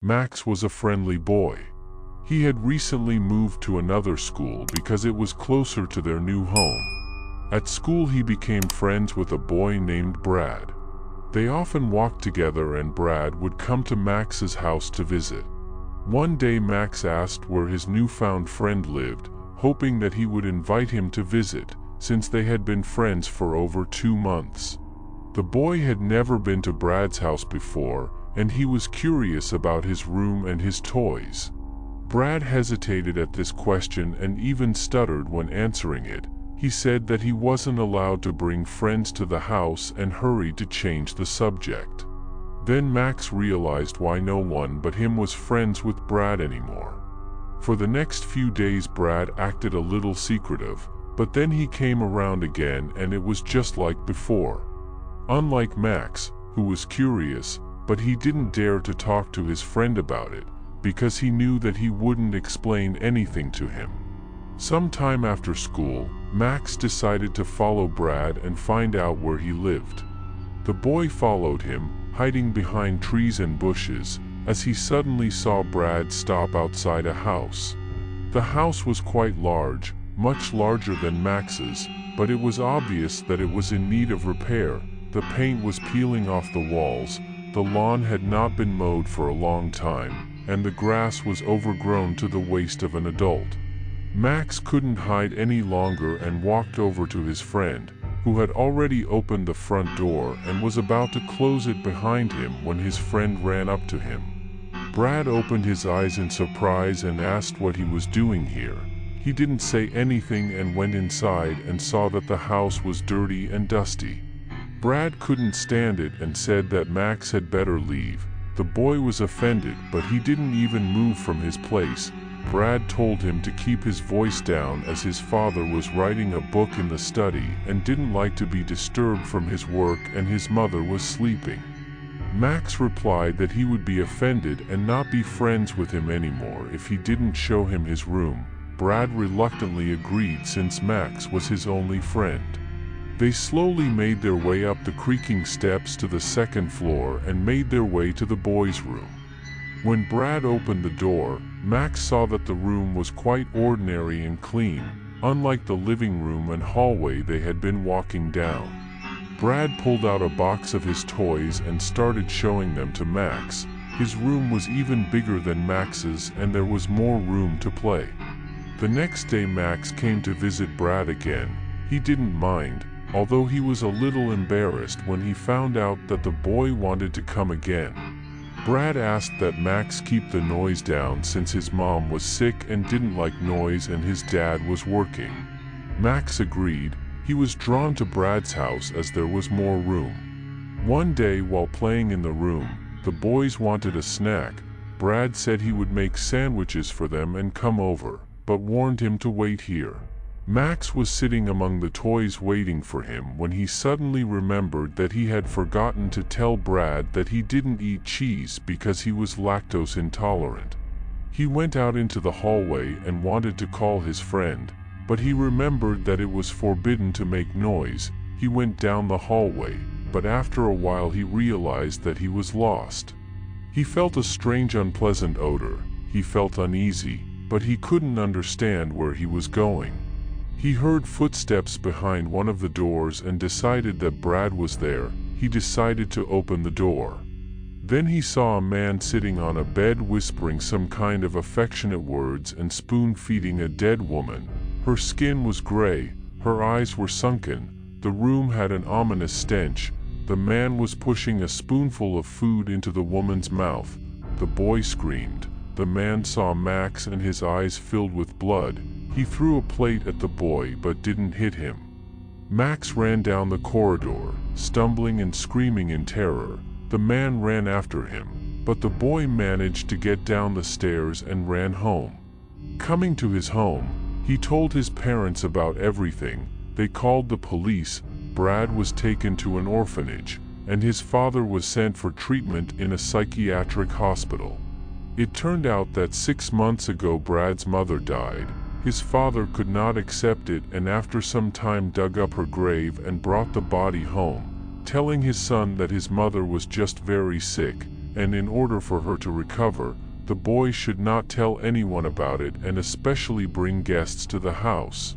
Max was a friendly boy. He had recently moved to another school because it was closer to their new home. At school he became friends with a boy named Brad. They often walked together and Brad would come to Max's house to visit. One day Max asked where his newfound friend lived, hoping that he would invite him to visit, since they had been friends for over 2 months. The boy had never been to Brad's house before, and he was curious about his room and his toys. Brad hesitated at this question and even stuttered when answering it. He said that he wasn't allowed to bring friends to the house and hurried to change the subject. Then Max realized why no one but him was friends with Brad anymore. For the next few days Brad acted a little secretive, but then he came around again and it was just like before. Unlike Max, who was curious, but he didn't dare to talk to his friend about it, because he knew that he wouldn't explain anything to him. Sometime after school, Max decided to follow Brad and find out where he lived. The boy followed him, hiding behind trees and bushes, as he suddenly saw Brad stop outside a house. The house was quite large, much larger than Max's, but it was obvious that it was in need of repair. The paint was peeling off the walls, the lawn had not been mowed for a long time, and the grass was overgrown to the waist of an adult. Max couldn't hide any longer and walked over to his friend, who had already opened the front door and was about to close it behind him when his friend ran up to him. Brad opened his eyes in surprise and asked what he was doing here. He didn't say anything and went inside and saw that the house was dirty and dusty. Brad couldn't stand it and said that Max had better leave. The boy was offended, but he didn't even move from his place. Brad told him to keep his voice down as his father was writing a book in the study and didn't like to be disturbed from his work and his mother was sleeping. Max replied that he would be offended and not be friends with him anymore if he didn't show him his room. Brad reluctantly agreed since Max was his only friend. They slowly made their way up the creaking steps to the second floor and made their way to the boys' room. When Brad opened the door, Max saw that the room was quite ordinary and clean, unlike the living room and hallway they had been walking down. Brad pulled out a box of his toys and started showing them to Max. His room was even bigger than Max's and there was more room to play. The next day Max came to visit Brad again. He didn't mind, although he was a little embarrassed when he found out that the boy wanted to come again. Brad asked that Max keep the noise down since his mom was sick and didn't like noise and his dad was working. Max agreed. He was drawn to Brad's house as there was more room. One day while playing in the room, the boys wanted a snack. Brad said he would make sandwiches for them and come over, but warned him to wait here. Max was sitting among the toys waiting for him when he suddenly remembered that he had forgotten to tell Brad that he didn't eat cheese because he was lactose intolerant. He went out into the hallway and wanted to call his friend, but he remembered that it was forbidden to make noise. He went down the hallway, but after a while he realized that he was lost. He felt a strange unpleasant odor. He felt uneasy, but he couldn't understand where he was going. He heard footsteps behind one of the doors and decided that Brad was there. He decided to open the door. Then he saw a man sitting on a bed whispering some kind of affectionate words and spoon-feeding a dead woman. Her skin was gray, her eyes were sunken, the room had an ominous stench. The man was pushing a spoonful of food into the woman's mouth. The boy screamed. The man saw Max and his eyes filled with blood. He threw a plate at the boy but didn't hit him. Max ran down the corridor, stumbling and screaming in terror. The man ran after him, but the boy managed to get down the stairs and ran home. Coming to his home, He told his parents about everything. They called the police. Brad was taken to an orphanage, and his father was sent for treatment in a psychiatric hospital. It turned out that 6 months ago Brad's mother died. His father could not accept it, and after some time dug up her grave and brought the body home, telling his son that his mother was just very sick, and in order for her to recover, the boy should not tell anyone about it and especially bring guests to the house.